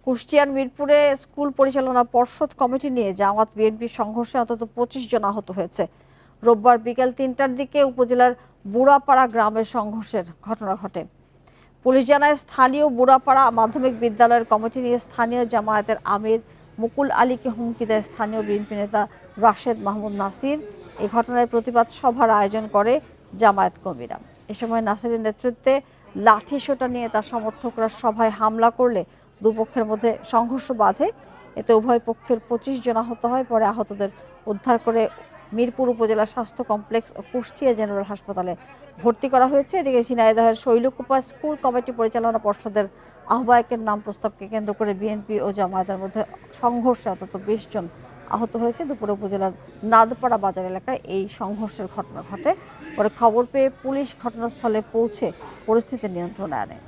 কুষ্টিয়ার মিরপুরে স্কুল পরিচালনা পর্ষদ কমিটি নিয়ে জামাত বিএনপি সংঘর্ষে অন্তত 25 জন আহত হয়েছে। রোববার বিকেল 3টার দিকে উপজেলার বুড়াপাড়া গ্রামের সংঘর্ষের ঘটনা ঘটে। পুলিশ জানায়, স্থানীয় বুড়াপাড়া মাধ্যমিক বিদ্যালয়ের কমিটি নিয়ে স্থানীয় জামায়াতের আমির মুকুল আলীকে হুমকি দেয় স্থানীয় বিএনপি নেতা রাশেদ মাহমুদ নাসির। এই ঘটনায় প্রতিবাদ সভার আয়োজন করে জামায়াত কর্মীরা। এ সময় নাসিরের নেতৃত্বে লাঠি সোঁটা নিয়ে তার সমর্থকরা সভায় হামলা করলে দুপক্ষের মধ্যে সংঘর্ষ বাধে। এতে উভয় পক্ষের 25 জন আহত হয়। পরে আহতদের উদ্ধার করে মিরপুর উপজেলা স্বাস্থ্য কমপ্লেক্স ও কুষ্টিয়া জেনারেল হাসপাতালে ভর্তি করা হয়েছে। এদিকে ঝিনাইদহের শৈলকুপা স্কুল কমিটি পরিচালনা পর্ষদের আহ্বায়কের নাম প্রস্তাবকে কেন্দ্র করে বিএনপি ও জামায়াতের মধ্যে সংঘর্ষে অন্তত 20 জন আহত হয়েছে। দুপুরে উপজেলার নাদপাড়া বাজার এলাকায় এই সংঘর্ষের ঘটনা ঘটে। পরে খবর পেয়ে পুলিশ ঘটনাস্থলে পৌঁছে পরিস্থিতি নিয়ন্ত্রণে আনে।